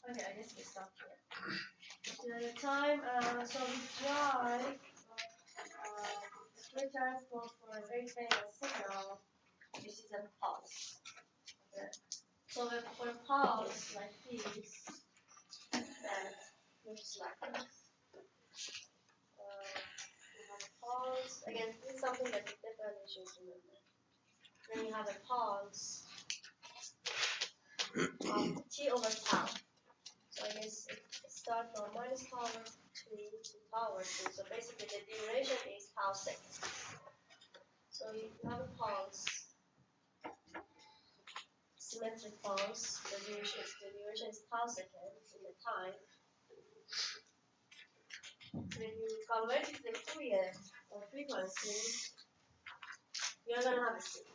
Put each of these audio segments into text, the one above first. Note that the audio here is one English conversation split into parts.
Okay, I guess we stop here. The time, so we try split transport for a very famous signal, which is a pulse. Okay. So for a pulse like this, that looks like this. You have a pulse. Again, this is something that you definitely should remember. Then you have a pulse of t over tau. So I guess it starts from minus power 2 to power 2. So basically the duration is tau seconds. So you have a pulse, symmetric pulse. The duration is tau seconds in the time. So when you convert it to Fourier or frequency, you're going to have a sync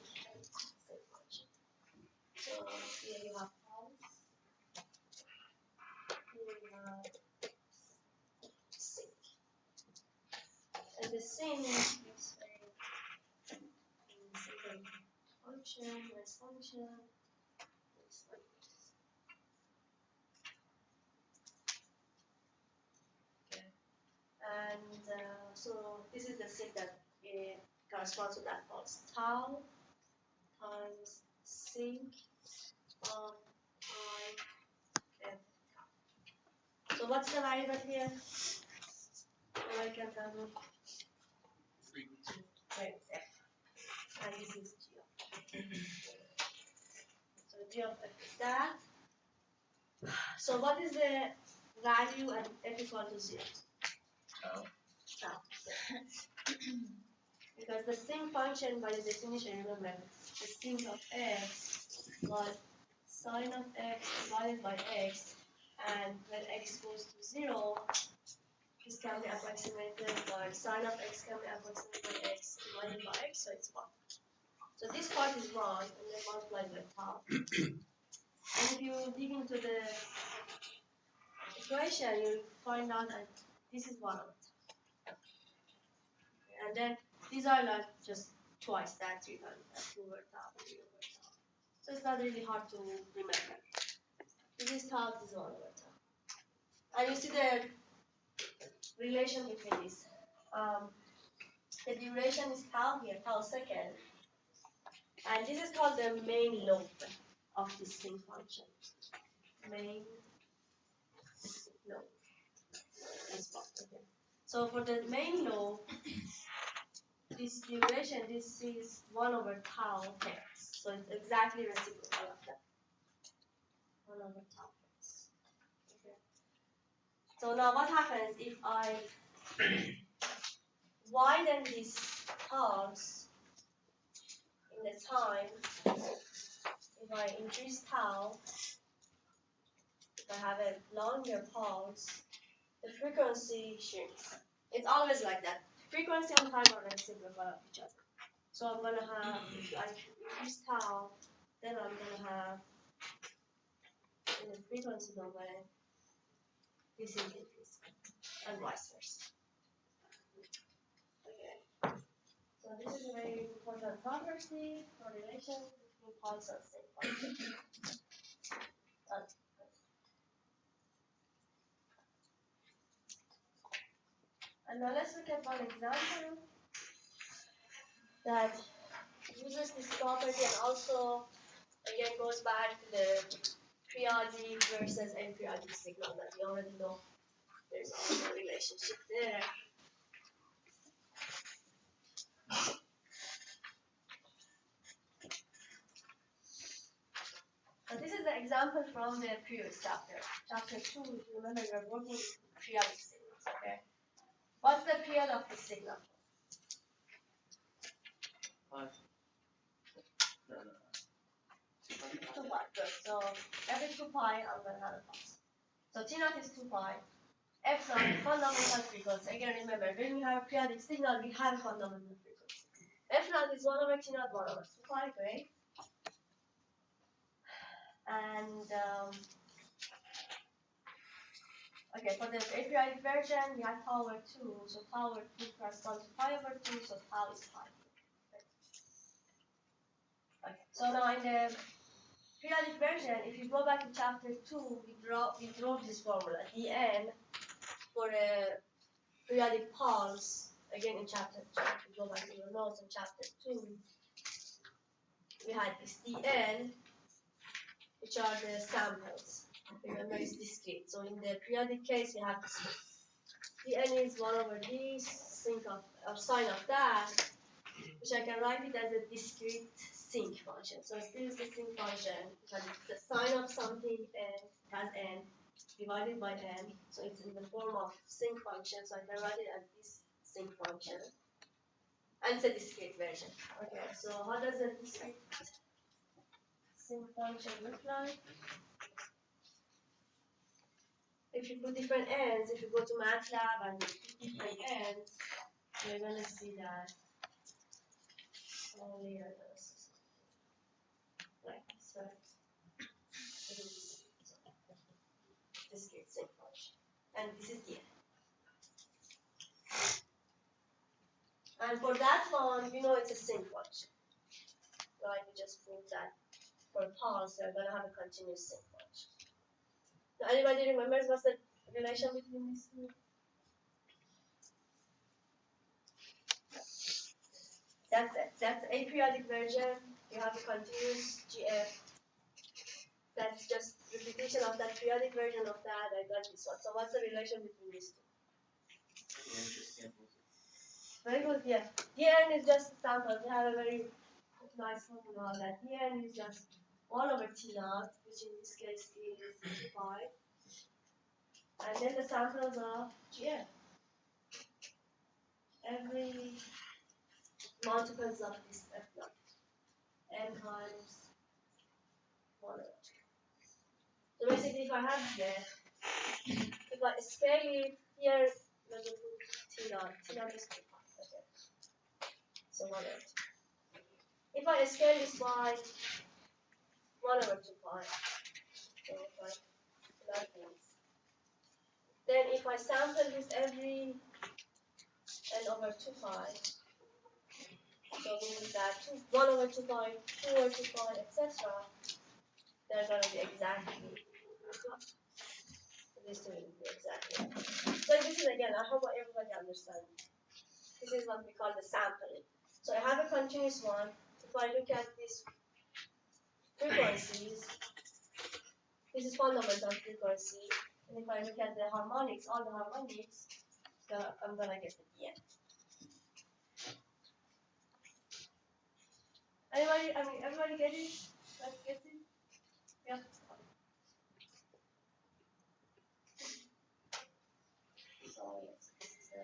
function. So here you have pulse. Here you have sync. And the sync is a function, nice function. Okay. And so this is the sync that corresponds to that pulse. Tau times sync of I f. So what's the variable here? I can tell you. Frequency. Right, f. And this is g of f. So g of f is that. So what is the value at f equal to 0? Tau. Tau. Because the sync function by the definition, remember, the sync of x was sine of x divided by x, and when x goes to 0, this can be approximated by sine of x can be approximated by x divided by x, so it's 1. So this part is 1, and then multiplied by tau. And if you dig into the equation, you'll find out that this is 1 of it. And then these are like just twice that, 3 over tau, 3 over tau. So it's not really hard to remember. This is tau, this is 1 over tau. And you see the relation between these. The duration is tau here, tau second. And this is called the main lobe of this sync function. Main lobe. Okay. So for the main lobe, this duration, this is 1 over tau hertz. So it's exactly reciprocal of that. 1 over tau hertz. Okay. So now what happens if I widen this pulse in the time? If I increase tau, if I have a longer pulse, the frequency shrinks. It's always like that. Frequency and time are reciprocal of each other. So I'm going to have, if I increase tau, then I'm going to have, in the frequency domain, this is increase, and vice versa. Okay. So this is a very important property, correlation between pulse and sync function. And now let's look at one example that uses this property and also again goes back to the periodic versus aperiodic signal that we already know. There's also a relationship there. And this is the example from the previous chapter. Chapter 2, if you remember, we are working with periodic signals, okay? What's the period of the signal? 5. No. 2 pi, good. So every 2 pi, I'm going to have a pulse. So T naught is 2 pi. F naught is fundamental frequency. Again, remember, when we have a periodic signal, we have fundamental frequency. F naught is 1 over T naught, 1 over 2 pi, great. And okay, for the aperiodic version, we have power 2, so power 2 corresponds to pi over 2, so tau is pi. Okay, so now in the periodic version, if you go back to chapter 2, we draw this formula. Dn for a periodic pulse, again in chapter 2, if you go back to your notes in chapter 2, we had this Dn, which are the samples. Remember, it's discrete. So in the periodic case, we have this. Dn is 1 over this, sine of that, which I can write it as a discrete sinc function. So still is the sinc function, because it's the sine of something and has n divided by n. So it's in the form of sinc function, so I can write it as this sinc function. And it's a discrete version. Okay, so how does a discrete sinc function look like? If you put different ends, if you go to MATLAB and you put different ends, you're gonna see that only you're gonna see something like this, right? Discrete sinc function. And this is the end. And for that one, you know it's a sinc function. Right? We just proved that for a pulse, they're gonna have a continuous sinc function. Now, anybody remembers what's the relation between these two? That's it. That's a periodic version. You have a continuous GF. That's just repetition of that periodic version of that. I got this one. So what's the relation between these two? Very good, yeah. Dn is just a sample. We have a very nice formula that Dn is just 1 over T naught, which in this case is 5. And then the samples of Gn. Every multiples of this F naught. N times 1 over 2. So basically, if I have there, if I scale it here, let me put T naught. T naught is 2 pi. Okay. So 1 over 2. If I scale this by 1 over 2 pi, so if I that means, then if I sample this every n over 2 pi, so means that 1 over 2 pi, 2 over 2 pi, etc., they're going to be exactly, these two will be exactly. So this is again, I hope everybody understands. This is what we call the sampling. So I have a continuous one. If I look at these frequencies, this is fundamental frequency. And if I look at the harmonics, all the harmonics, so I'm going to get the Dn. Everybody get it? Let's get it? Yeah. So yes, this is the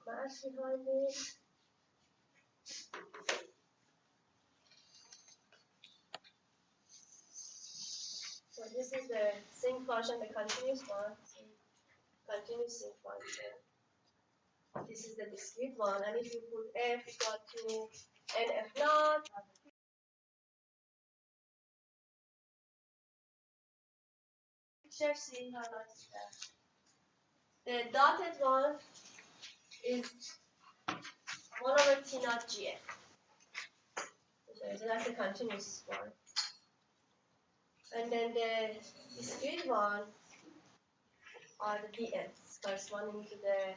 math behind it. So this is the sinc function, the continuous one. Continuous sinc function. This is the discrete one, and if you put f equal to nf naught, picture, see how that's that. The dotted one is 1 over T naught Gf. So that's the continuous one. And then the discrete one are the dn's corresponding to the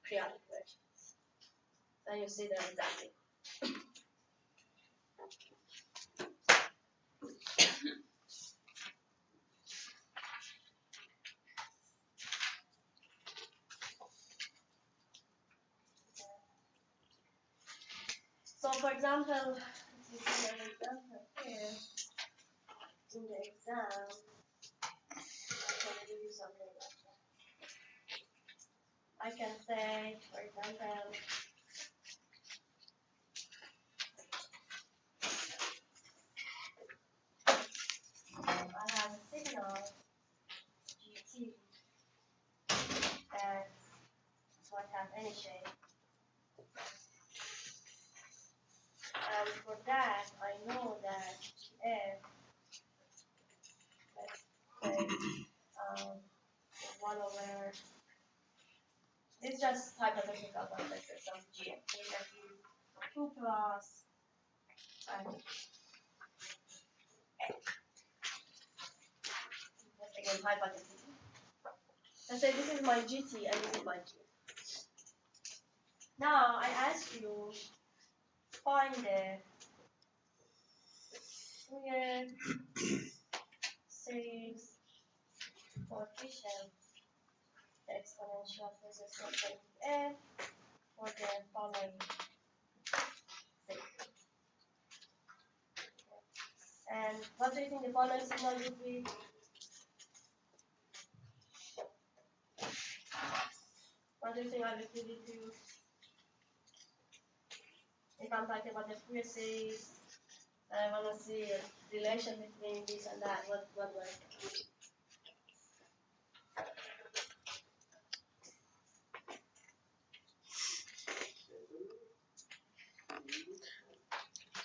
periodic version. And you see them exactly. So for example, this is an example here. In the exam, I can give you something like that. I can say, for example, I have a signal GT that might have any shape. And for that, I know that F just hypothetical, but let's say some GM. So that is 2 plus and X. That's again hypothetical. Let's say this is my GT and this is my G. Now I ask you find the Fourier series coefficient, the exponential resistance f for the following signal. And what do you think the following signal would be? What do you think I will give it to you? If I'm talking about the Fourier series, I want to see a relation between this and that. What do I think?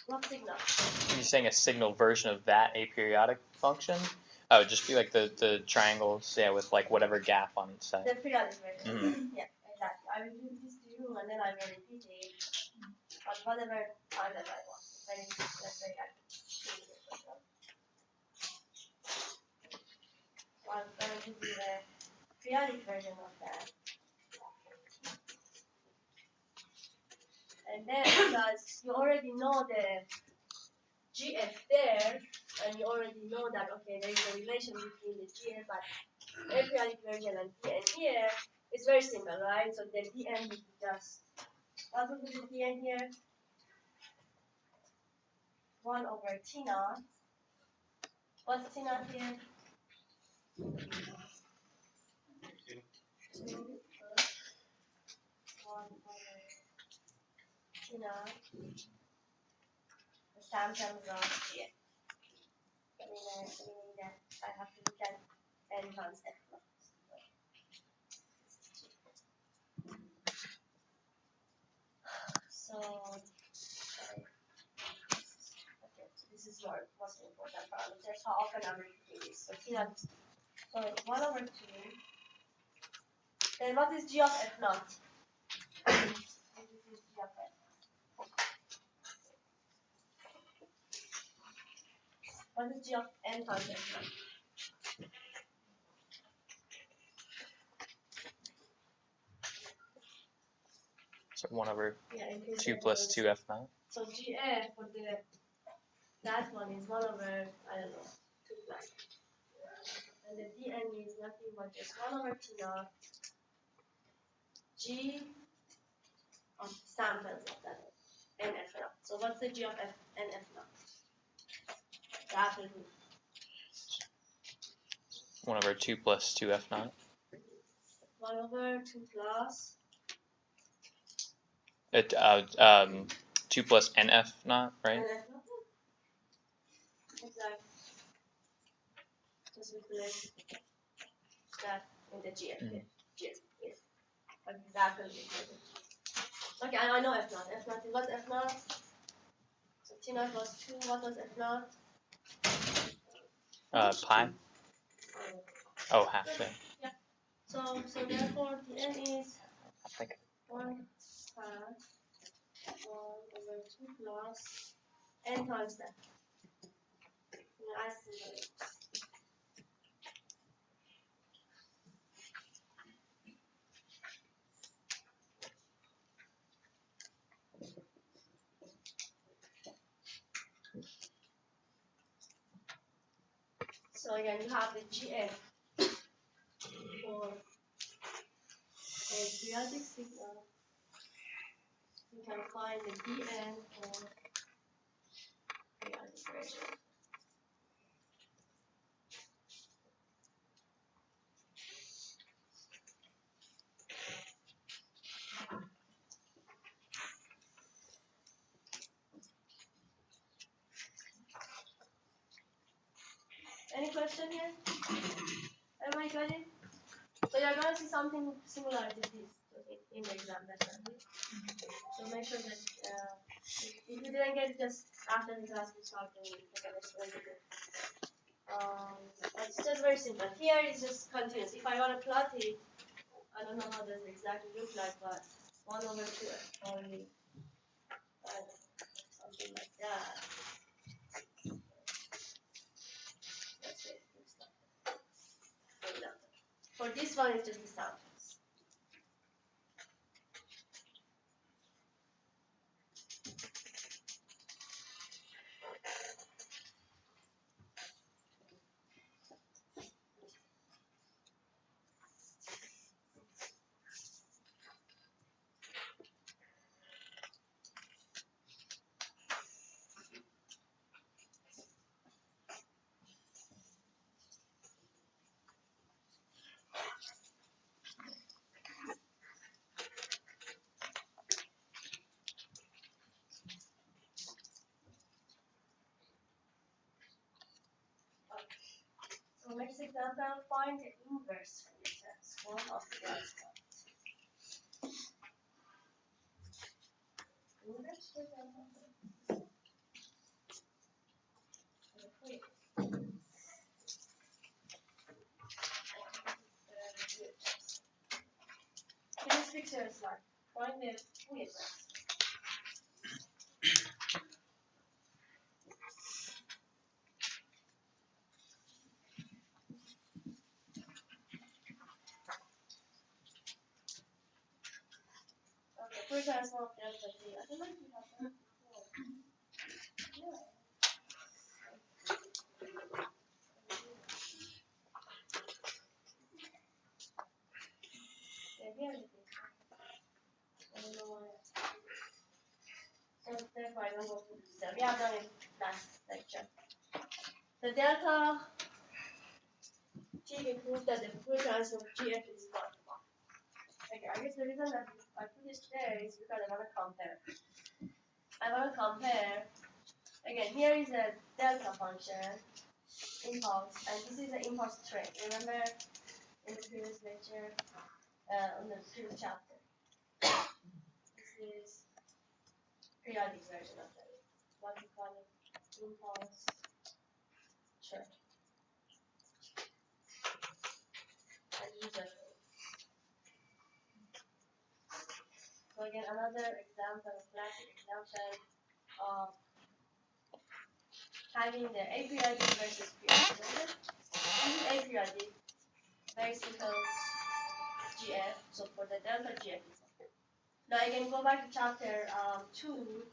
What signal? You're saying a signal version of that aperiodic function? Oh, it'd just be like the triangles, yeah, with like whatever gap on each side. The periodic version. Mhm. Yeah, exactly. I will do this to you and then I will repeat it at whatever time that I want. When it's, let's say, I so I'm going to do the periodic version of that. And then, because you already know the GF there, and you already know that, okay, there is a relation between the GF at aperiodic version and Dn here, it's very simple, right? So the Dn would be just, what would be the Dn here? 1 over T naught. What's T naught here? 2 plus 1 over T naught. The samples of Gn. Meaning that I have to look at n times f naught. So, sorry. Okay, so this is your most important parameters. How often I'm repeating this? So T naught. So 1 over 2. Then what is g of f naught? This is g of f. What is g of n times f naught? So 1 over Yeah, in case 2 there plus was- 2f naught. So gf for the that one is 1 over, I don't know, 2 plus. And the dn is nothing but just 1 over t naught g of samples of that n f naught. So what's the g of f n f naught? The absolute root. 1 over 2 plus 2f naught. 1 over 2 plus 2 plus nf naught, right? n f naught. Exactly. Just replace that in the gf. Mhm. Gf, yes. Exactly. Okay, I know f naught. F naught is what's f naught? So t naught was 2. What was f naught? Pi. Oh, half, yeah. So therefore the n is I think 1 half 1 over 2 plus n times that. I see. So again, you have the gf for a periodic signal. You can find the dn for periodic version. Any question here? Everybody got it? So you're going to see something similar to this in the exam, definitely. So make sure that if you didn't get it, just after the class we start and we can explain it. It's just very simple. Here is just continuous. If I want to plot it, I don't know how does it exactly look like, but 1 over 2x probably, something like that. Let's say it looks like that. For example. For this one, it's just the samples. So next example, find the inverse Fourier transform of the delta. Inverse for delta. This picture is like find the Fourier transform. Okay, Fourier transform of delta t. I don't know if we have done it before. Yeah. Yeah, here it is. I don't know why. So therefore I don't go to this step. We have done it last lecture. The delta t will prove that the Fourier transform of gf is not 1. Okay, I guess the reason that I put this there is because I want to compare. Again, here is a delta function, impulse, and this is the impulse train. Remember in the previous lecture, on the previous chapter. This is periodic version of that. What we call it, impulse train. And user train. So again, another example, classic example of having the aperiodic versus periodic. This is aperiodic, very simple GF, so for the delta GF is 1. Now I can go back to chapter 2,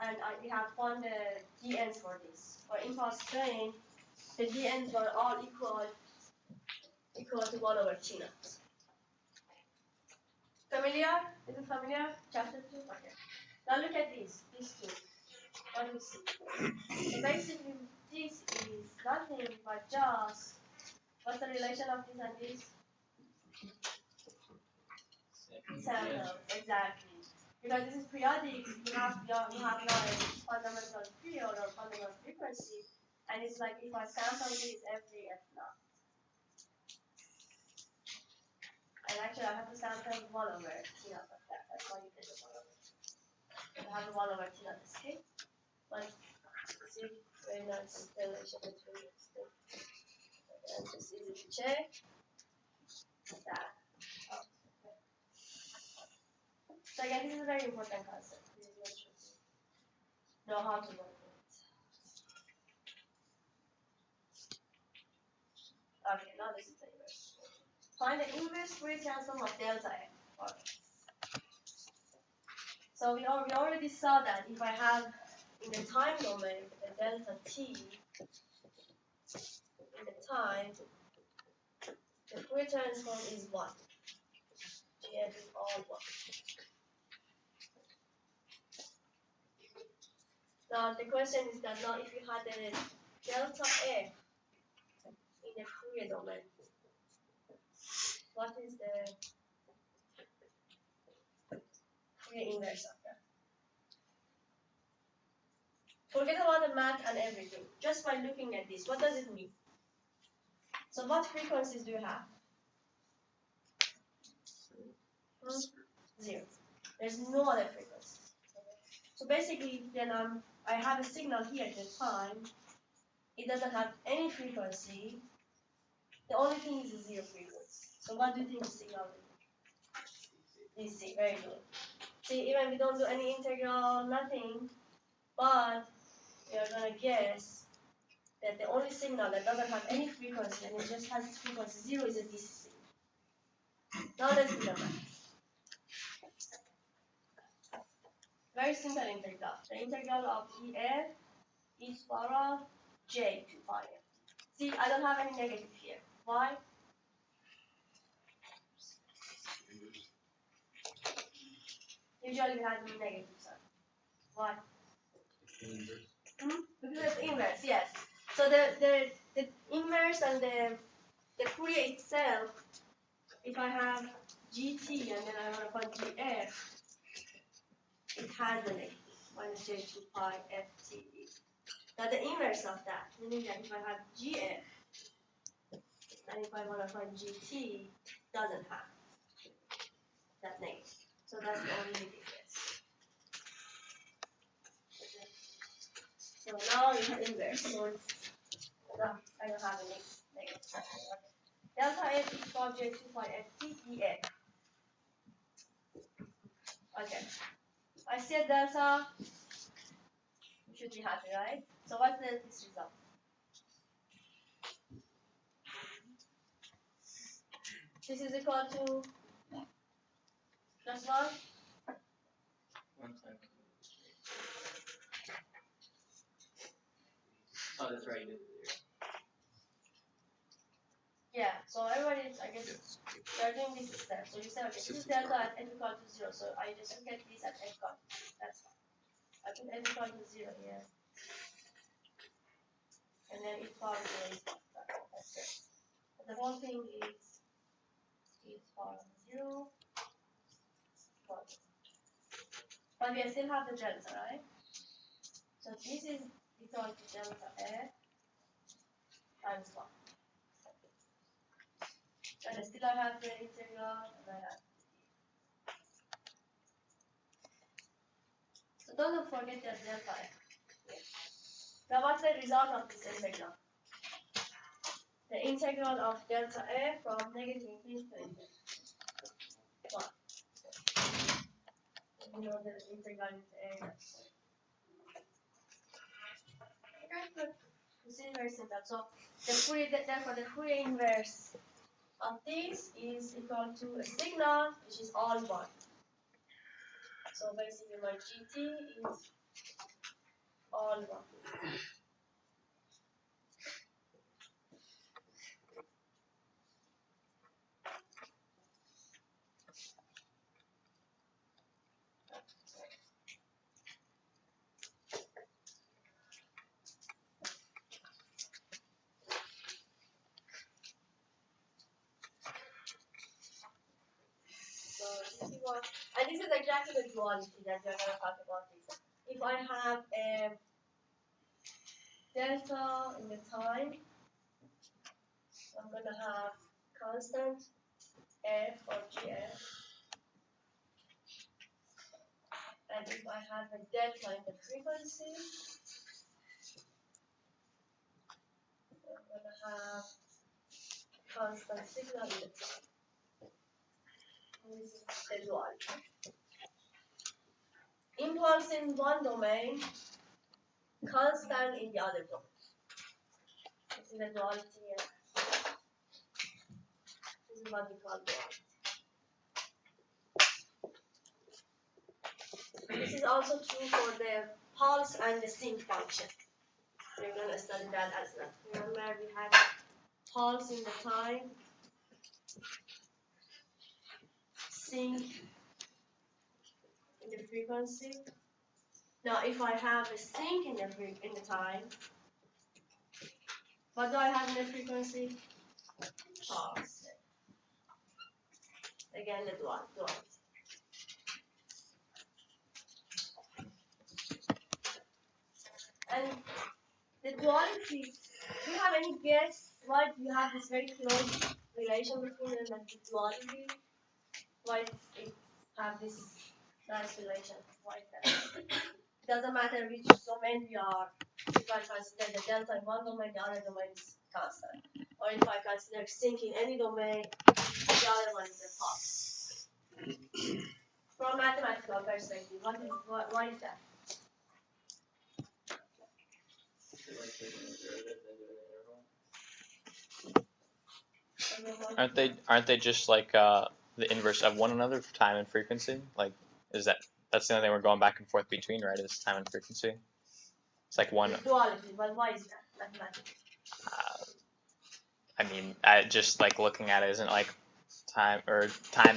and we have found the dn's for this. For impulse train, the dn's were all equal to 1 over t naught. Familiar? Is it familiar? Chapter 2? Okay. Now look at these two. What do you see? So basically, this is nothing but just, what's the relation of this and this? Samples, exactly. Because this is periodic, you have knowledge fundamental period or fundamental frequency, and it's like if I sample this every f naught. And actually I have to sample 1 over t naught of that. That's why you get the 1 over. I have the 1 over t naught escape. But see, very nice relation between these two. And it's easy to check. That. Oh, okay. So again, this is a very important concept. Know how to work with it. Okay, now this is the inverse. Find the inverse Fourier transform of delta f. Okay. So we already saw that if I have in the time domain the delta t in the time, the Fourier transform is 1. Gf is all 1. Now the question is that now if you had the delta f in the Fourier domain, what is the Fourier inverse of that? Forget about the math and everything. Just by looking at this, what does it mean? So what frequencies do you have? 0. There's no other frequency. So basically, then I have a signal here at the time. It doesn't have any frequency. The only thing is a 0 frequency. So what do you think the signal will be? DC, very good. See, even we don't do any integral, nothing, but we are gonna guess that the only signal that doesn't have any frequency and it just has frequency 0 is a DC signal. Now let's do the math. Very simple integral. The integral of EF is power of J to pi f. See, I don't have any negative here. Why? Usually we have negative sign. Why? Because it's inverse, yes. So the inverse and the Fourier itself, if I have GT and then I want to find GF, it has a negative, minus J2 pi FT. Now the inverse of that, meaning that if I have GF, and if I want to find GT, doesn't have that negative. So that's the only difference. Okay. So now we have inverse. So it's, no, I don't have any negative. Delta F is equal to J2 pi FT dx. Okay. I said delta, you should be happy, right? So what's this result? This is equal to plus 1. 1 time. Oh, that's right. You did it there. Yeah, so everybody, I guess, they're doing this step. So you say, okay, this is delta at n equal to 0. So I just look at this at n equal. That's fine. I put n equal to 0 here. And then each power 0 is 1. That's it. But the whole thing is each power 0. 1. But we still have the delta, right? So this is equal to delta f times 1. And still I have the integral and I have. So don't forget that delta f. Now what's the result of this integral? The integral of delta f from negative infinity to infinity. 1. You know the integral is a. Okay, good. This is very simple. So the Fourier, therefore the Fourier inverse of this is equal to a signal which is all 1. So basically my GT is all 1. So this is what, and this is exactly the duality that we're going to talk about this. If I have a delta in the time, I'm going to have constant f or gf. And if I have a delta in the frequency, I'm going to have constant signal in the time. This is the duality. Impulse in one domain, constant in the other domain. This is the duality. This is what we call duality. This is also true for the pulse and the sync function. We're going to study that as well. Remember we had pulse in the time, sync in the frequency. Now if I have a sync in the time, what do I have in the frequency? Pulse. Again the duality. And the duality, do you have any guess why you have this very close relation between them and the duality? Why it have this nice relation? Why that? It doesn't matter which domain we are. If I consider the delta in one domain, the other domain is constant. Or if I consider sync in any domain, the other one is a pulse. From mathematical perspective, what is that? Like taking a derivative and doing an interval. Aren't they just like the inverse of one another for time and frequency? Like, that's the only thing we're going back and forth between, right? Is time and frequency. It's like one. Duality, but why is that mathematical? I mean, just like looking at it isn't like time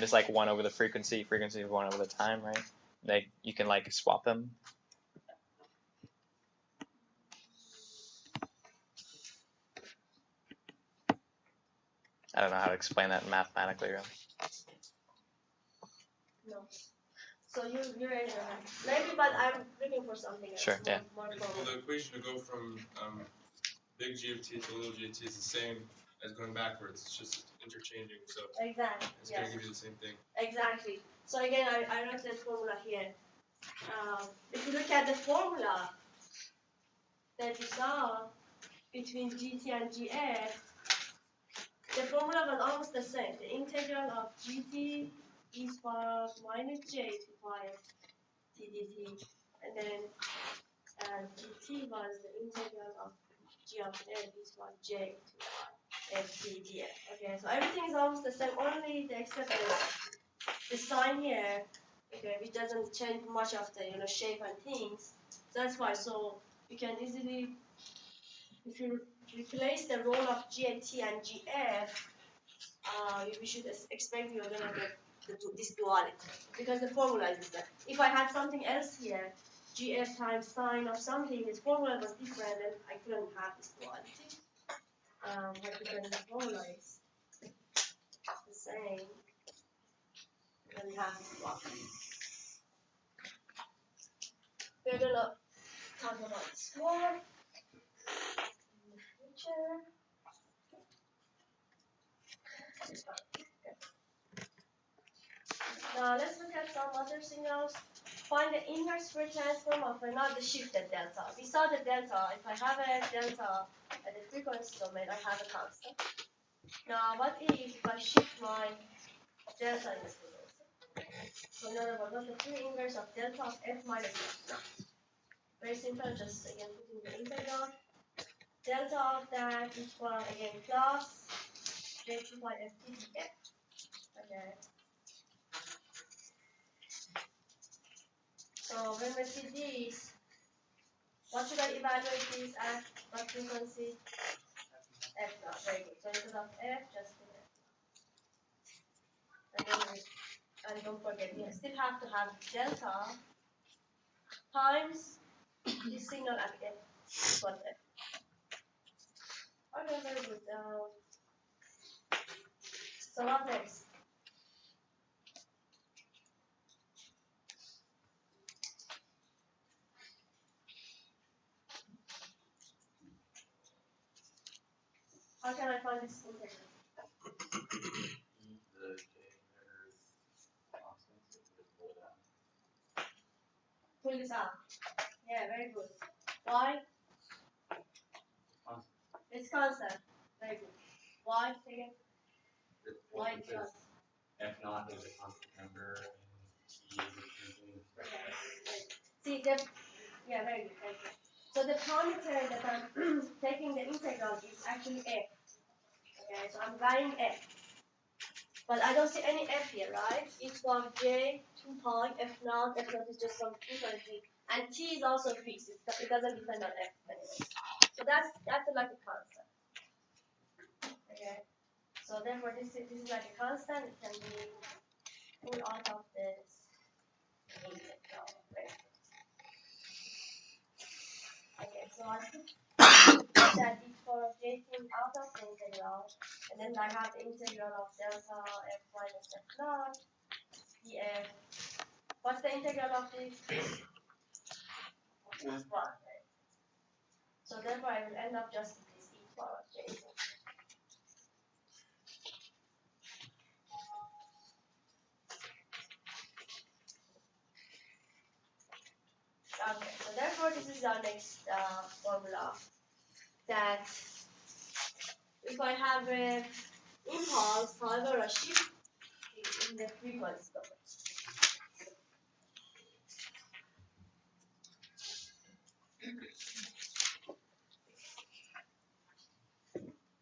is like 1 over the frequency is 1 over the time, right? Like you can like swap them. I don't know how to explain that mathematically, really. No. So you're maybe, but I'm looking for something else. Sure, yeah. Well, the equation to go from big G of t to little g of t is the same as going backwards. It's just interchanging. So Exactly. it's going to give you the same thing. Exactly. So again, I wrote that formula here. If you look at the formula that you saw between gt and gf, the formula was almost the same. The integral of gt is power minus j to pi t dt, and then gt was the integral of g of f is equal j to pi f t df. Okay, so everything is almost the same. Only the except the sign here, okay, which doesn't change much of the shape and things. That's why. So you can easily, if you replace the role of GT and GF, we should expect you're gonna get this duality because the formula is that. If I had something else here, GF times sine of something, this formula was different, and I couldn't have this duality. But because the formula is the same, then we have this duality. We're gonna talk about this more in the future. Now let's look at some other signals. Find the inverse Fourier transform of another shifted delta. We saw the delta. If I have a delta at the frequency domain, I have a constant. Now what if I shift my delta in this frequency? So in other words, what's the Fourier inverse of delta of f minus f? Very simple, just again putting the integral. Delta of that equal again plus j2 by ft df. Okay. So when we see these, what should I evaluate these at? What frequency? F naught. Very good. So instead of F, just do F. And don't forget, we still have to have delta times this signal at F equals F. Okay, very good. So what next? How can I find this integral? The J inverse constants if we pull it out. Pull this out. Yeah, very good. Why? Constant. It's constant. Very good. Why? Again? Why it's Because constant? F naught is a constant number and T is a frequency. See, yeah, very good. Thank you. So the parameter that I'm taking the integral is actually f. Okay, so I'm varying f. But I don't see any f here, right? It's from j 2 pi f naught. F naught is just some frequency. And t is also fixed. It doesn't depend on f anyway. So that's like a constant. Okay. So therefore this is like a constant. It can be pulled out of this integral. Right? Okay, so I put that e for j thing out of the integral, and then I have the integral of delta f minus f naught df. What's the integral of this? Plus 1, right? So therefore I will end up just with this e power of j. Okay, so therefore this is our next formula, that if I have an impulse, however a shift in the frequency domain.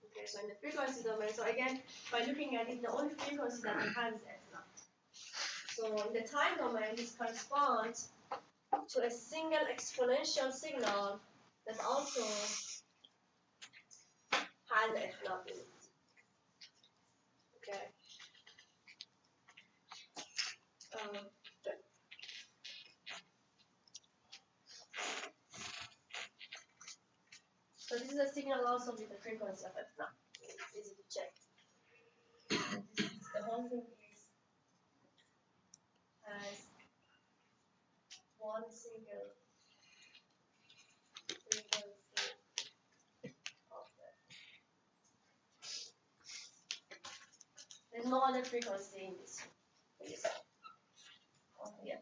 Okay, so in the frequency domain, so again, by looking at it, the only frequency that we have is f naught. So in the time domain, this corresponds to a single exponential signal that also has f naught in it. Okay. Good. So this is a signal also with the frequency of f naught. It's easy to check. The whole thing is as one single frequency of the. There's no other frequency in this. Oh, yeah.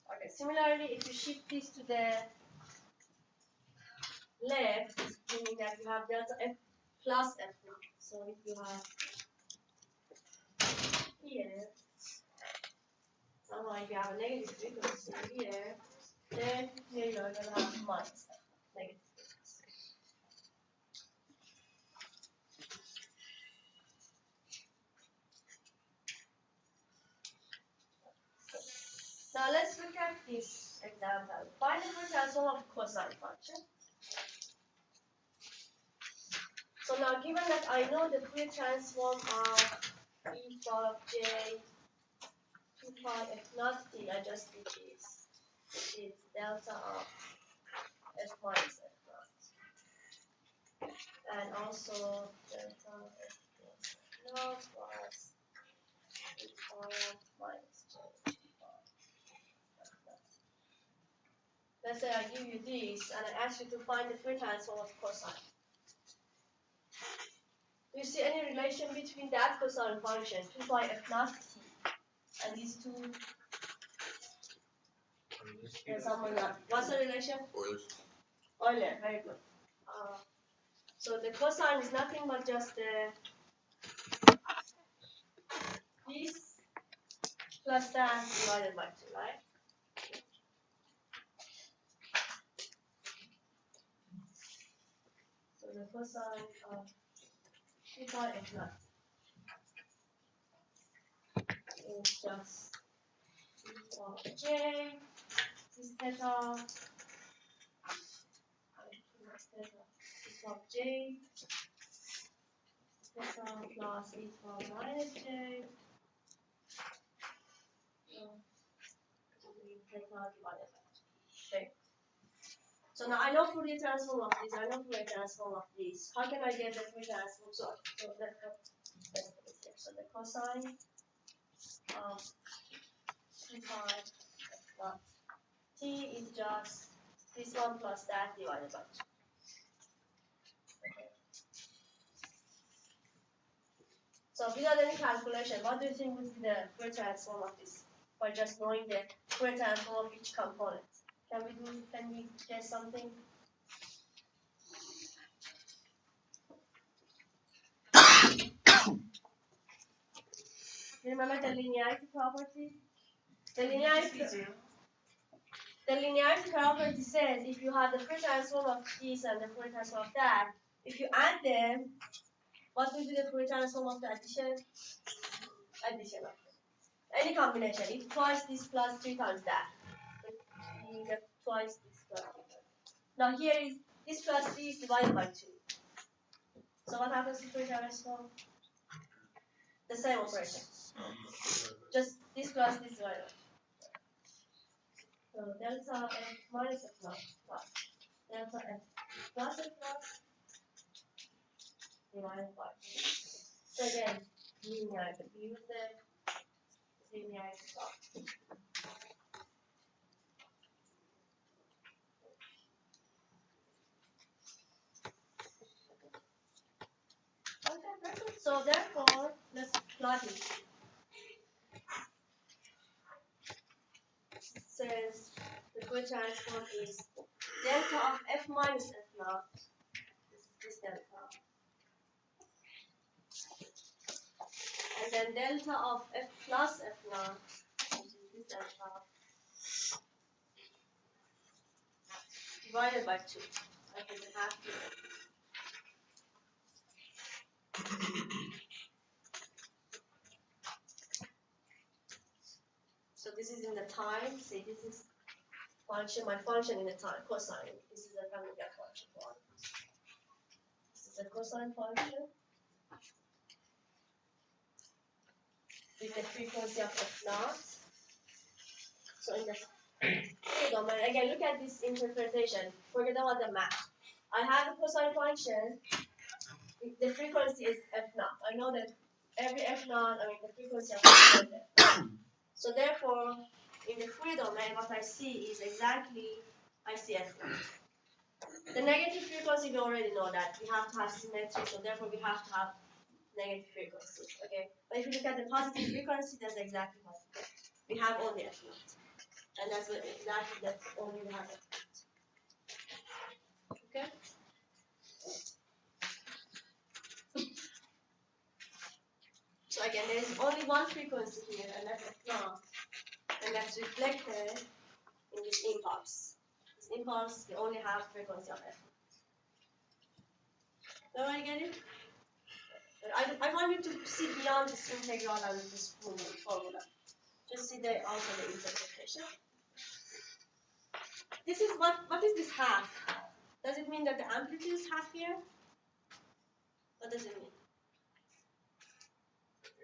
Okay. Similarly, if you shift this to the left, meaning that you have delta f plus f naught. So if you have here, somehow if you have a negative frequency here, then here you're going to have minus f, negative. Now let's look at this example. Find the Fourier transform of cosine function. So now given that I know the Fourier transform of e power of j 2 pi f naught t, I just did this. It's delta of f minus f naught. And also delta of f naught plus e power minus j 2 pi f naught. Let's say I give you this and I ask you to find the Fourier transform of cosine. Do you see any relation between that cosine function, 2 pi f naught t, and these two? Someone not. What's the relation? Euler, very good. So the cosine is nothing but just this plus that divided by 2, right? So the cosine of 2 pi f naught is just j, this theta, of j, theta plus e to the minus j, theta divided by 2. Okay. So now I know Fourier transform of this, I know Fourier transform of this. How can I get the Fourier transform? So let's put it here. So the cosine of 2 pi f naught t is just this one plus that divided by 2. Okay. So without any calculation, what do you think would be the Fourier transform of this? By just knowing the Fourier transform of each component. Can we guess something? Remember the linearity property? The linearity property says if you have the Fourier transform of this and the Fourier transform of that, if you add them, what will be the Fourier transform of the addition? Addition of them. Any combination. If twice this plus 3 times that, you get twice this plus 3 times. Now here is this plus 3 is divided by 2. So what happens to Fourier transform? The same operation. Just this plus this divided by 2. So delta f minus f naught plus delta f plus f naught divided by 2. So again, linearity. We use the linearity property. Okay, perfect. So therefore, let's plot it. It says the Fourier transform is delta of f minus f naught. This delta. And then delta of f plus f naught, which is this delta, divided by 2. I put the half here. So this is in the time. See, this is function, my function in the time, cosine. This is a familiar function one. This is a cosine function with the frequency of f naught. So in the domain, again, look at this interpretation. Forget about the math. I have a cosine function. The frequency is f naught. I know that every f naught, I mean the frequency of f naught is f naught. So therefore, in the Fourier domain, what I see is exactly, I see f naught. The negative frequency, we already know that. We have to have symmetry, so therefore we have to have negative frequency, okay? But if you look at the positive frequency, that's exactly what we have only f naught. And that's what exactly, that's only we have f naught. Okay? So again, there is only one frequency here, and that's f naught. And that's reflected in this impulse. This impulse, we only have frequency of f. Everybody get it? I want you to see beyond this integral and this formula. Just see the also the interpretation. This is what is this half? Does it mean that the amplitude is half here? What does it mean?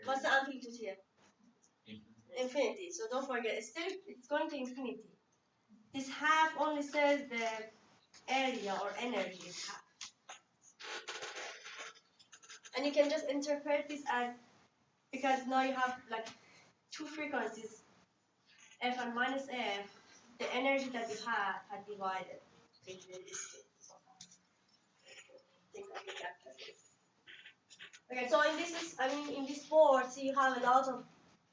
What's the amplitude here? Infinity. So don't forget, it's going to infinity. This half only says the area or energy is half. And you can just interpret this as, because now you have like two frequencies, f and minus f, the energy that you had divided between these two. Okay, so in this board, see you have a lot of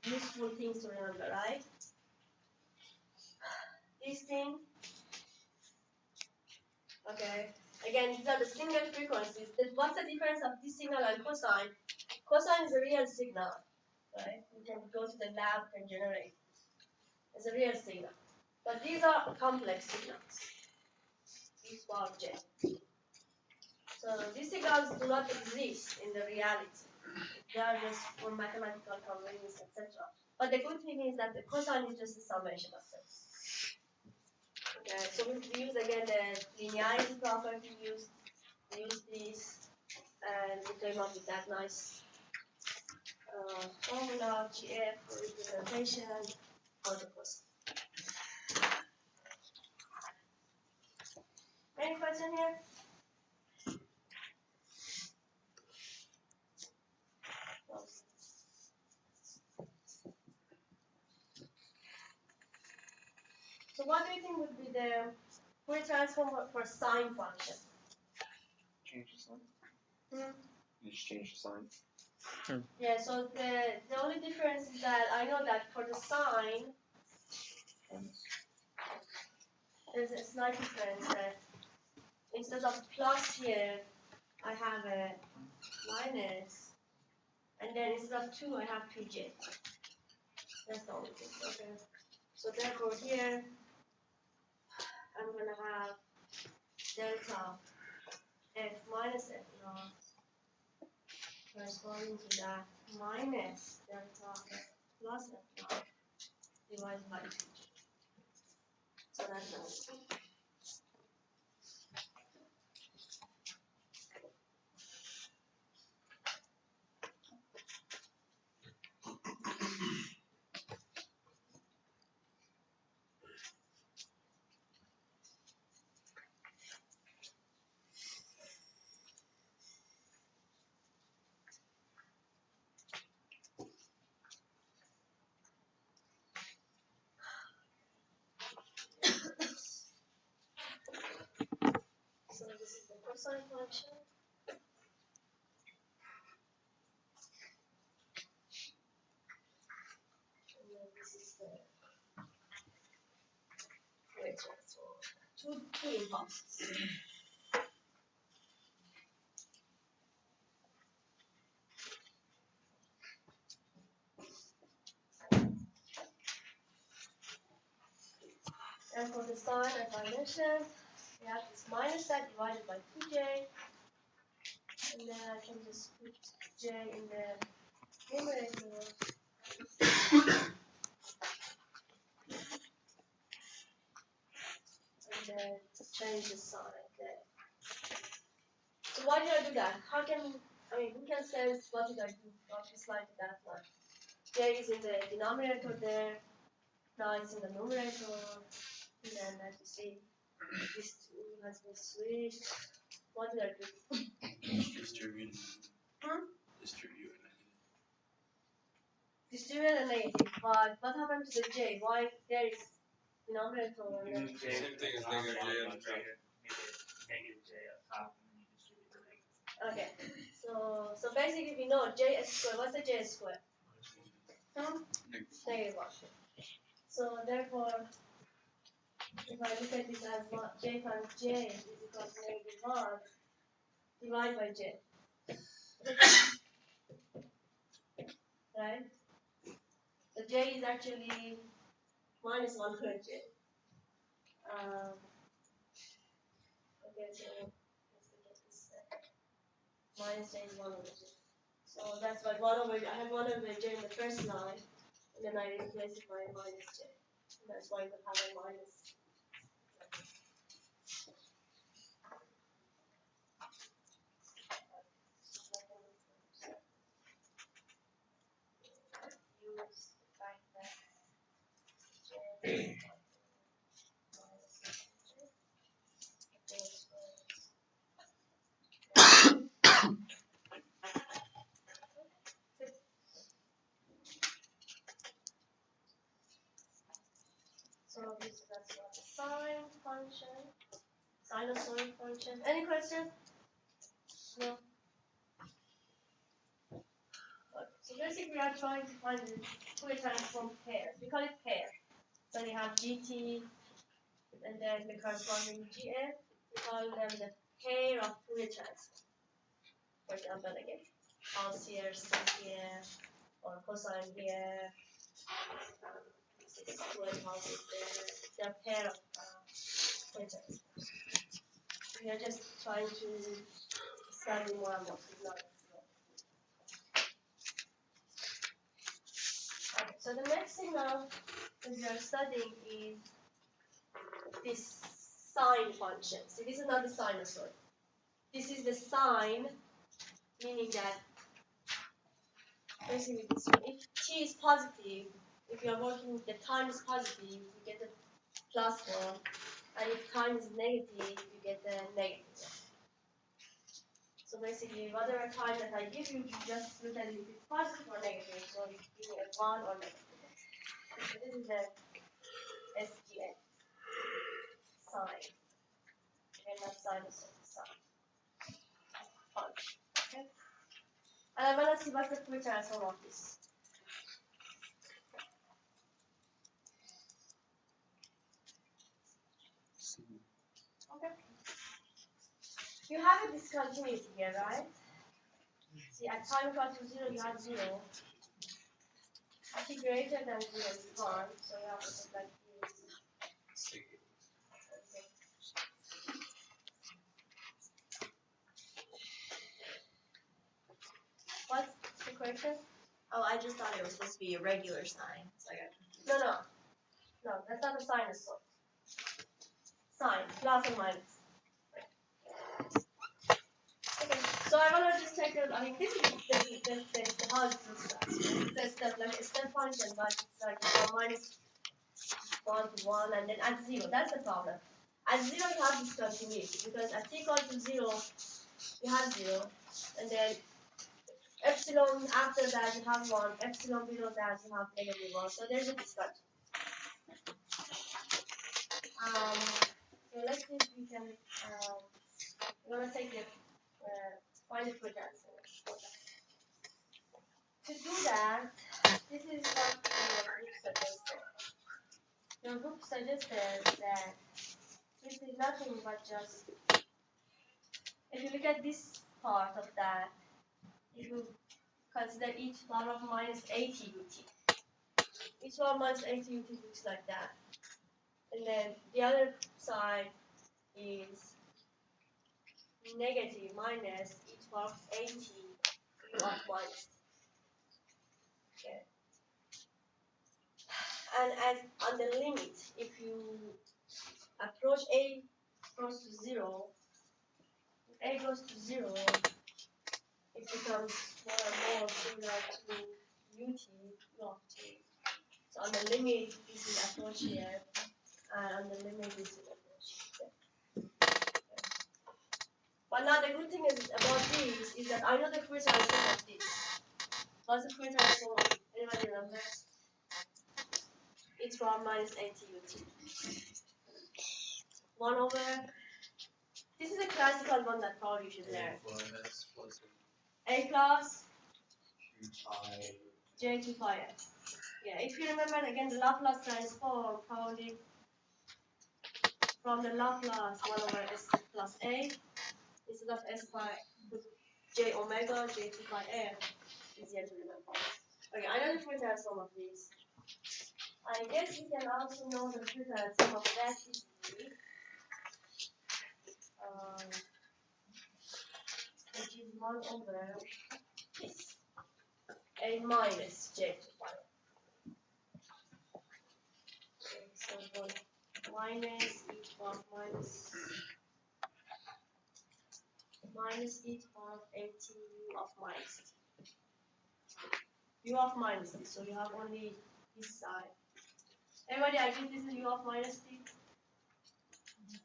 useful things to remember, right? This thing, okay. Again, these are the single frequencies. What's the difference of this signal and cosine? Cosine is a real signal, right? You can go to the lab and generate. It's a real signal. But these are complex signals. E bar j. So these signals do not exist in the reality. They are just for mathematical convenience, etc. But the good thing is that the cosine is just a summation of them. Okay, so we use again the linearity property, we use this, and we came up with that nice formula, GF for representation for the cosine. Any question here? No. So what do you think would be the Fourier transform for sine function? Change the sign. Hmm? You just change the sign. Yeah, so the only difference is that I know that for the sine, there's a slight difference that instead of plus here, I have a minus, and then instead of 2, I have 2j. That's the only thing, okay? So therefore here, I'm going to have delta f minus f naught corresponding to that minus delta f plus f naught divided by 2j. So that's the only thing. So this is the cosine function. And then this is the Fourier transform. Two impulses. for the sign, as I mentioned, we have this minus that divided by 2j, and then I can just put j in the numerator. And then change the sign there. So why did I do that? How can, who can sense what did I do? What is like that one? J is in the denominator there, now it's in the numerator, and then as you see, this 2 has been switched. What did I do? Distribute. Hmm? Distribute. Distribute and negative, but what happened to the J? Why there is denominator and then Same thing as negative j at the top. Negative j at top, and then you distribute the negative. okay. So basically we know J square. What's the J square? Negative 1. So therefore, if I look at this as J times J is equal to negative 1, divide by J. Right? So J is actually minus 1 per J. Okay, so let's look at this. Minus J is 1 over J. So that's why 1 over, I have 1 over J in the first line, and then I replace it by minus J. And that's why we have a minus. Use the fact that J minus J squared. So that's what the sine function, sinusoid function. Any questions? No. Okay. So basically, we are trying to find the Fourier transform pair. We call it pair. So we have GT, and then the corresponding GF. We call them the pair of Fourier transform. For example, again, cos here, sin here, or cosine here. Square houses there. They're a pair of Fourier transforms. We are just trying to study more and more. Okay, so the next thing now that we are studying is this sine function. So this is not the sinusoid. This is the sine, meaning that basically this one. If t is positive, if you are working with the time is positive, you get the plus 1. And if time is negative, you get the negative 1. So basically, whatever time that I give you, you just look at it if it's positive or negative. So you give me a 1 or negative 1. So this is the SGN, sine. And not sinusoid, sine. Function. Okay? And I'm going to see what's the Fourier transform of this. Okay. You have a discontinuity here, right? See, at time equal to 0, you have 0. At t greater than 0, you can't. So you have to put like this. Okay. What's the question? Oh, I just thought it was supposed to be a regular sign. So I got confused. No, that's not a sinusoid. Sine, plus or minus. Okay, so I want to just check that. This is the how it looks like. It's a step, like a step function, but it's like minus 1 to 1 and then at 0. That's the problem. At 0, you have discontinuity because at t equal to 0, you have 0, and then epsilon after that you have 1, epsilon below that you have negative 1. So there's a discontinuity. So let's see if we can. We're gonna take the find the Fourier transform. To do that, this is what your group suggested. Your group suggested that this is nothing but just, if you look at this part of that, if you consider each power of minus 80 ut. Each power of minus 80 ut looks like that. And then the other side is negative minus e to the power of 80 u of minus. Okay. And as on the limit, if you approach a goes to 0, if a goes to 0, it becomes more and more similar to ut, u of t. So on the limit, this will approach here, and on the limit, this will approach here. But now the good thing is about this is that I know the Fourier transform of this. What's the Fourier transform of? Anybody remember? It's from minus 80 ut. 1 over. This is a classical one that probably you should learn. A plus j to pi s. Yeah, if you remember again the Laplace transform, probably from the Laplace 1 over s plus a instead of s pi j omega j to pi a. Easier to remember. Okay, I know the Fourier transform of these. I guess you can also know the Fourier transform of that easily. Which is 1 over a minus j to pi. Okay, so 1 minus e to the power minus e to the power of 80 u of minus t. U of minus t, so you have only this side. Everybody agree this is u of minus t?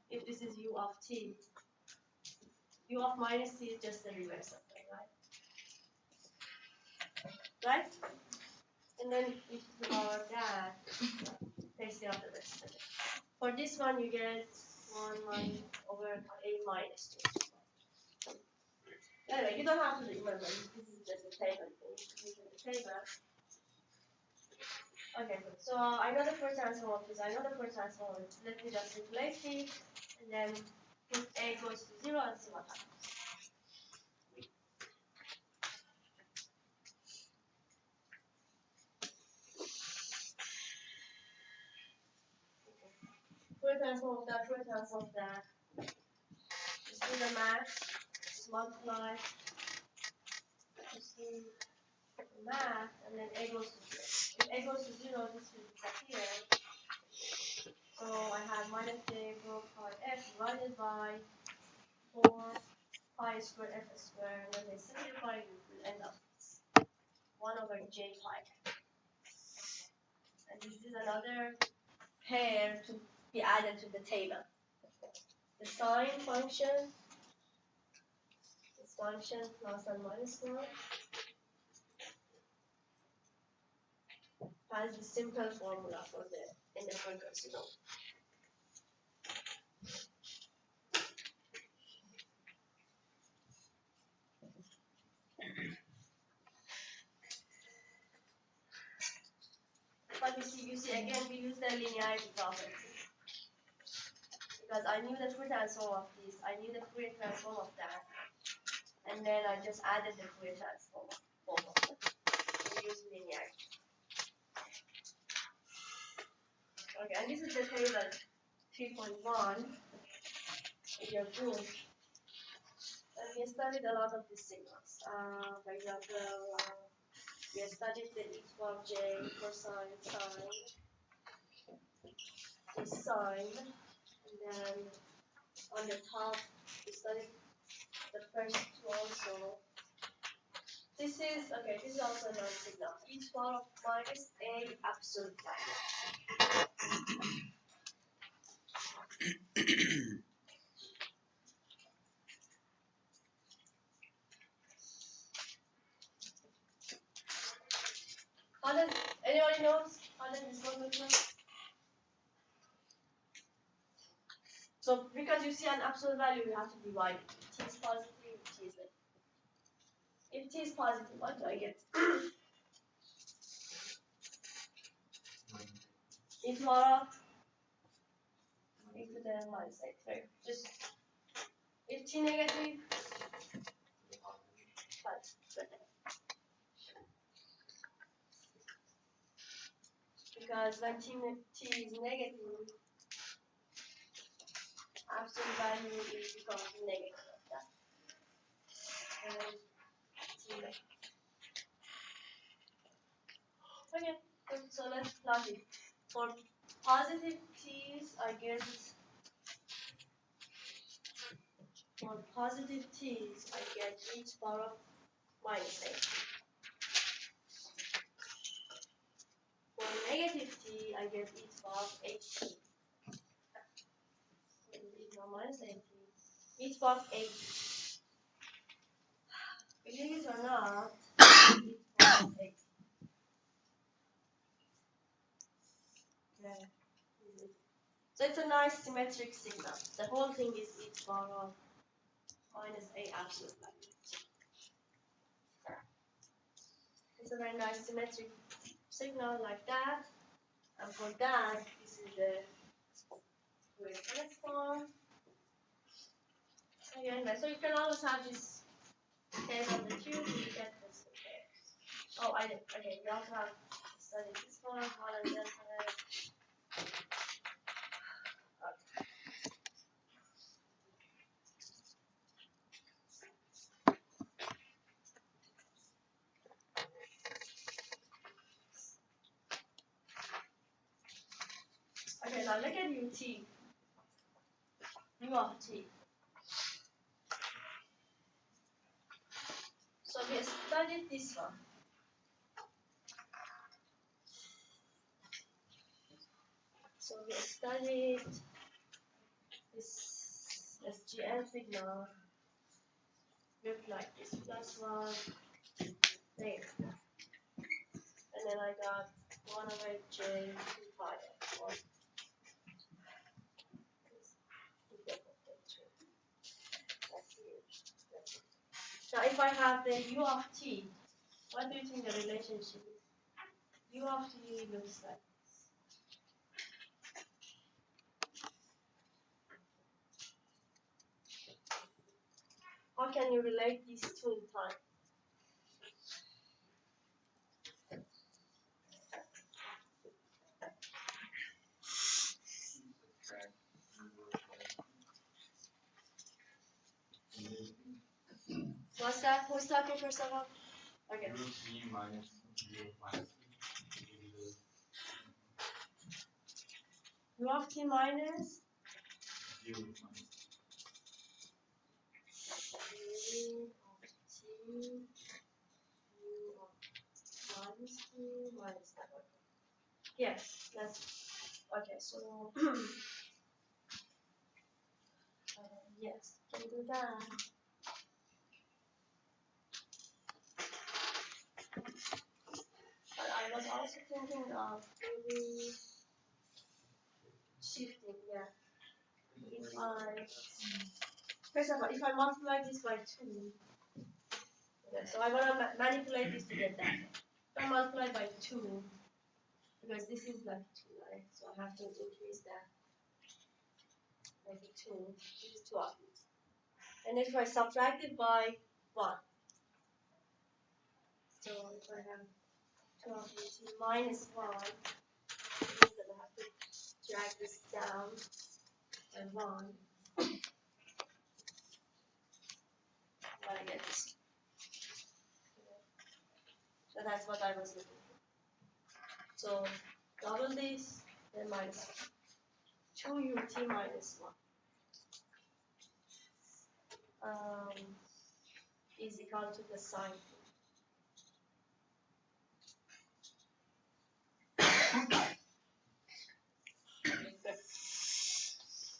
If this is u of t, u of minus t is just the reverse of that, right? Right? And then e to the power of that takes care of the rest of it. For this one, you get 1 over a minus 2. Anyway, you don't have to remember. This is just a table thing. Using the table. Okay, good. So I know the Fourier transform of this. I know the Fourier transform of this. Let me just replace it, and then put a goes to 0 and see what happens. Fourier transform of that, Fourier transform of that. Just do the math. Just multiply. Just do the math, and then a goes to 0. If a goes to 0, this will disappear. So I have minus j rho pi f divided by 4 pi squared f squared, and then they simplify, you will end up 1 over j pi. And this is another pair to be added to the table. The sine function, this function plus and minus 1, has the simple formula for the independent slope. But you see again, we use the linearity property. Because I knew the Fourier transform of this, I knew the Fourier transform of that, and then I just added the Fourier transform of both of them. We use linearity. Okay, and this is the table 3.1 in your book. And we studied a lot of these signals. For example, we studied the e to the power of j, cosine, sine, and then on the top we studied the first two also. This is also a non-signal. E to the power of minus a absolute value. How does anybody knows how does this one look like? So because you see an absolute value, you have to divide it. T is positive, T is negative. If T is positive, what do I get? E to the power of e to the minus 8. Right. Just if T negative, because when T is negative, value is becomes negative of that. And okay, good. So let's plug it. For positive t's, I get each power of minus 8. For negative t, I get each power of 8t. Minus 8t. Each power of 8. Believe it or not, each power of 8. Okay. So it's a nice symmetric signal. The whole thing is each power of minus a absolute value. It's a very nice symmetric signal like that. And for that, this is the Fourier transform. Again, so you can always have this case on the tube, you get this okay. Oh, okay, we also have studied this one and then okay, now look at ut. U of t. So we studied this one. So we studied this SGN signal look like this +1 there. And then I got 1 over j 2 pi x1. Now if I have the u of t, what do you think the relationship is? U of t looks like this. How can you relate these two in time? What's that? Who's talking first of all? Okay. Root v minus u minus U of t minus u minus u of t u of minus t minus that. Okay. Yes, that's okay. So yes, can do that. But I was also thinking of maybe shifting, yeah. If I, first of all, if I multiply this by 2, okay, so I want to manipulate this to get that. If I multiply by 2, because this is like 2, right? So I have to increase that. Make it 2, this is 2 of it. And if I subtract it by 1, so if I have 2 of it minus 1, means that I have to drag this down by 1. When I get this. So that's what I was looking for. So double this, then minus 2 ut minus 1 is equal to the sine.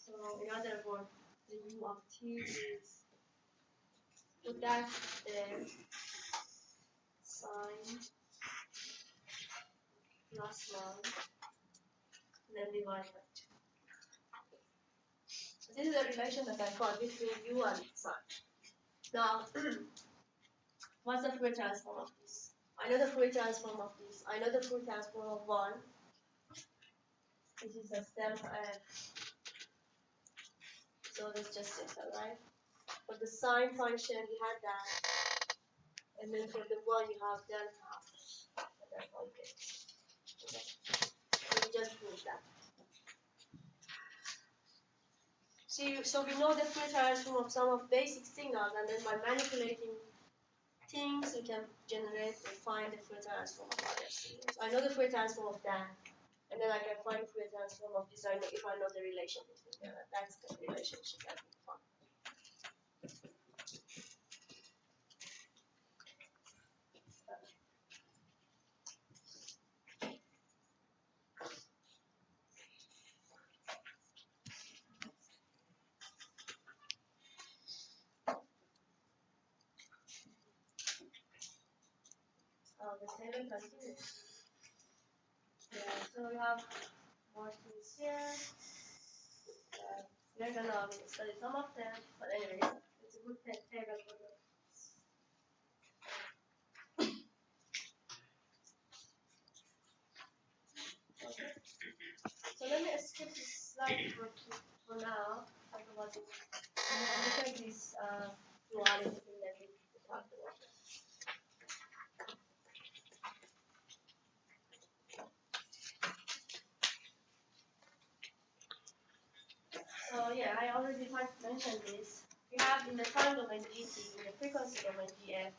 So in other words, the u of t is, put that there, sine plus 1, then divide by 2. So this is a relation that I found between u and sine. Now, what's the Fourier transform of this? I know the Fourier transform of this. I know the Fourier transform of 1. This is a step so that's just simple, right? For the sine function, you had that. And then for the 1, you have delta. And that's all good. Okay. So you just prove that. So we know the Fourier transform of some of basic signals, and then by manipulating things, we can generate and find the Fourier transform of other signals. I know the Fourier transform of that, and then I can find Fourier transform of this. I know if I know the relation between them. That's the relationship that we find. The table continues. Yeah, so we have more things here. We're gonna study some of them, but anyway, it's a good table for you. Okay. So let me skip this slide for now. Talk about it. And then look at this duality thing that we talked about. So yeah, I already mentioned this. We have in the time domain GT, in the frequency domain GF,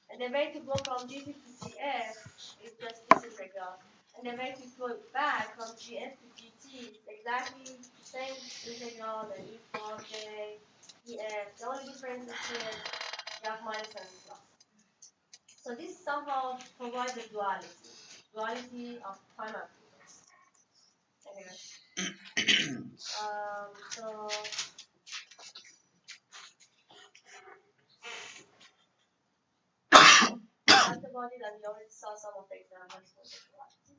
and the way to go from GT to GF is just this integral. And the way to go back from GF to GT is exactly the same integral, the E4, J, EF. The only difference is here, you have minus and plus. So this somehow provides a duality of time and frequency. Anyway. So talked about it, and we already saw some of the examples for the duality.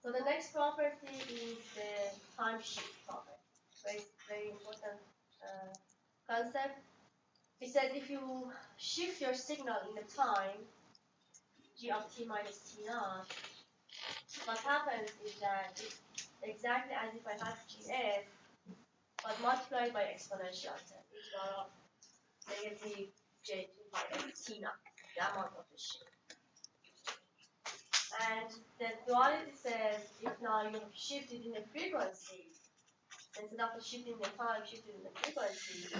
So the next property is the time shift property. Very important concept. We said if you shift your signal in the time, g of t minus t naught, what happens is that it's exactly as if I had gf, but multiplied by exponential term, each one of negative j2 pi t naught, the amount of the shift. And the duality says if now you have shifted in the frequency, instead of shifting the time, shifted in the frequency,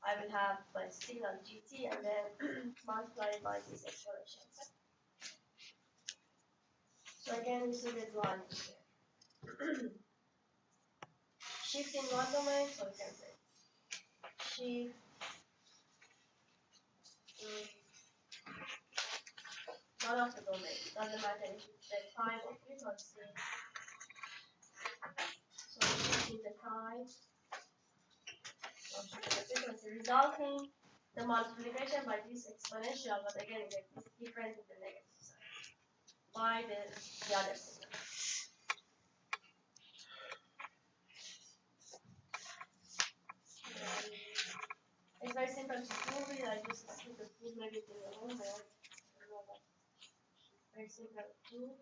I will have my signal gt and then multiply it by this exponential term. So again, we see the duality here. Shift in one domain, so we can say shift in one of the domains. Doesn't matter if it's the time or frequency. So shift in the time, or shift in the frequency, resulting the multiplication by this exponential, but again it is different in the negative side, by the other signal. It's very simple to prove it. I just skip the proof maybe to the homework. Very simple to prove.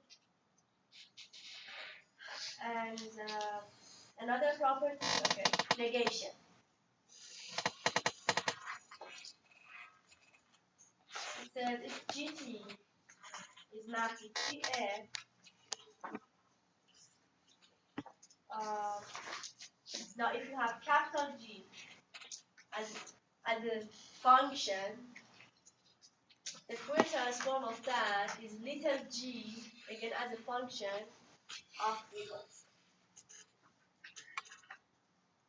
And another property, okay, negation. It says if GT is mapped to GF, now if you have capital G as a function, the Fourier transform of that is little g, again as a function of frequency.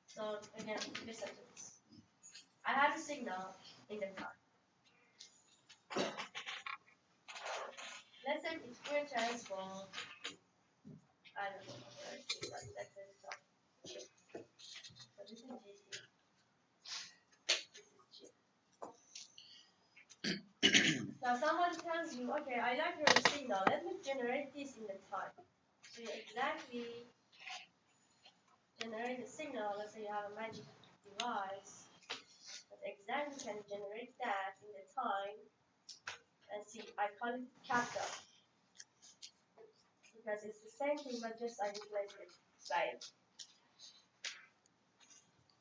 So again, listen to this. I have a signal in the time. Let's say it's Fourier transform. I don't know. Let's say so this is GT. Now someone tells you, okay, I like your signal, let me generate this in the time. So you exactly generate a signal, let's say you have a magic device that exactly can generate that in the time, and see, I call it capital. Because it's the same thing, but just I replace it by it.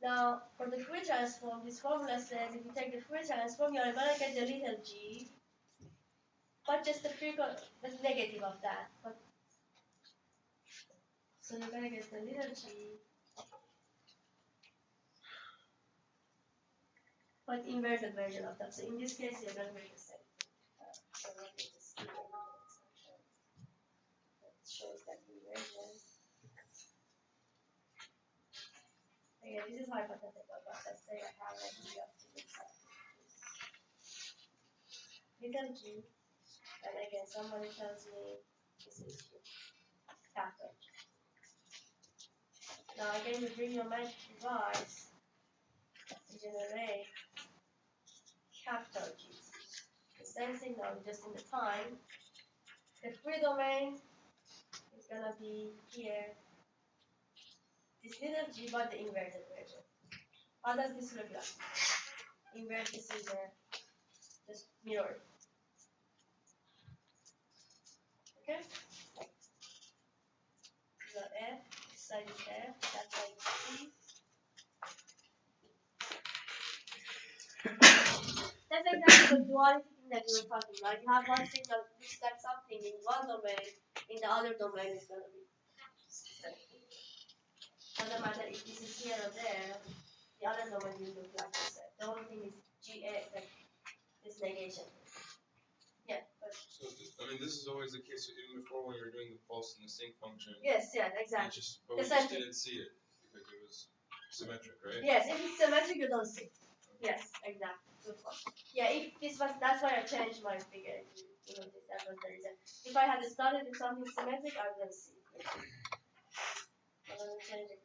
Now, for the Fourier transform, this formula says if you take the Fourier transform, you're gonna get the little g, but just the negative of that. So you're gonna get the little g but inverted version of that. So in this case, you're gonna make the same thing. So let me just do another example that shows that inversion. Again, this is hypothetical, but let's say I have a g of t inside little g, and again, somebody tells me this is capital G. Now again, you bring your magic device to generate capital G. The same signal, just in the time. The free domain is gonna be here. This little g, but the inverted version. How does this look like? Invert this is just mirror. Okay? The F, this side is F, that side is T. That's exactly the duality thing that you were talking about. You have one signal looks like something in one domain, in the other domain is gonna be. Doesn't matter if this is here or there, the other domain will look like this. The only thing is GA, like this negation. Yeah, but So, I mean, this is always the case even before when you were doing the pulse and the sync function. yes, yeah, But exactly. we The just same thing. didn't see it because it was symmetric, right? Yes, if it's symmetric, you don't see. Yes, exactly. Good point. Yeah, if this was, that's why I changed my figure. You know, this, that was the reason. If I had started with something symmetric, I wouldn't see it. I'm gonna change it.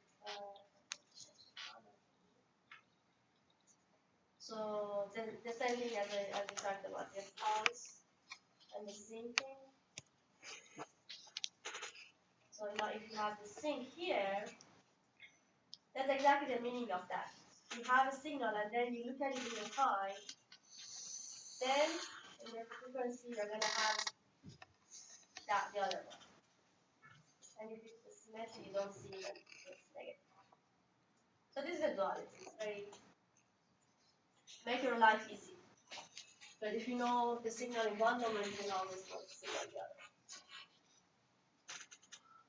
So the same thing as we talked about, the pulse and the syncing. So now if you have the sync here, that's exactly the meaning of that. You have a signal and then you look at it in your time, then in the frequency you're gonna have that the other one. And if it's a symmetry, you don't see that it's negative. So this is a duality. It's very make your life easy. But if you know the signal in one domain, you can always know the signal in the other.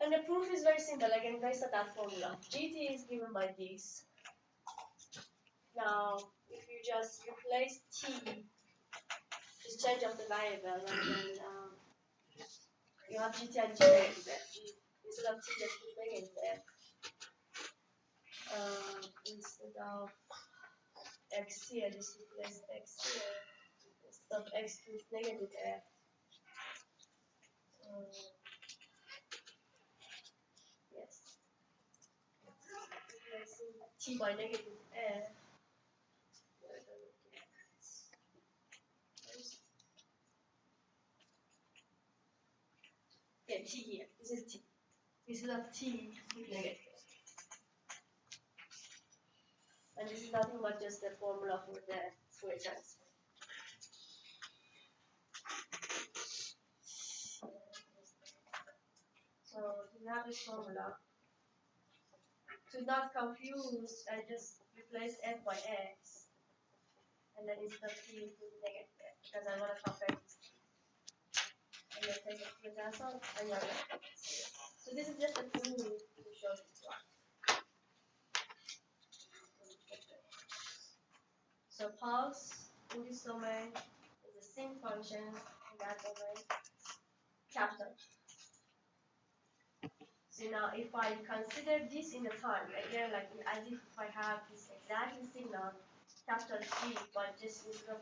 And the proof is very simple, again based on that formula. GT is given by this. Now, if you just replace T, just change of the variable, and then you have GT and G negative there. Instead of T, just put negative there. Instead of X here, just replace X here. Instead of X, put negative there. Yes. Replacing T by negative F. Yeah, T here. This is T. Instead of T, put negative. And this is nothing but just the formula for the Fourier transform. So you have this formula. To not confuse, I just replace F by X. And then instead of T, put negative F. Because I want to compare this. And then take a Fourier transform, and you're going to So this is just a tool to show this one. So pulse in this domain is a sync function in that domain, capital. So now if I consider this in the time, again like as if I have this exact signal, capital G, but just instead of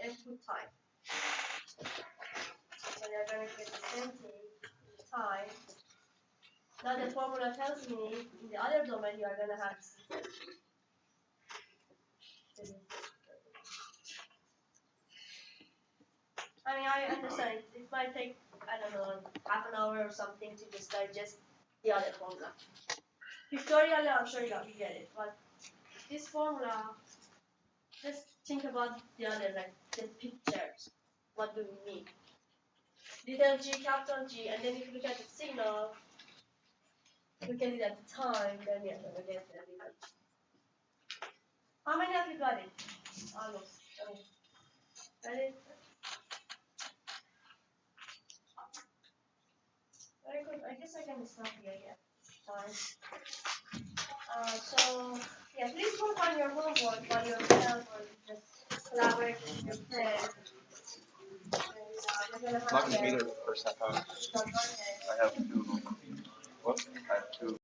input time. So you're going to get the same thing in the time. Now the formula tells me in the other domain you are going to have I mean, I understand it might take, I don't know, half an hour or something to just digest the other formula. Pictorially, I'm sure you get it, but this formula, just think about the other, like the pictures. What do we mean? Little g, capital G, and then if you look at the signal, look at it at the time, then you're going to get the little g. How many of you got it? Almost. Got it? Very good. I guess I can stop here. Yeah. Fine. So yeah, please work on your homework by yourself or collaborate with I'm not gonna be there for the first half hour. I have two. Whoops, I have two.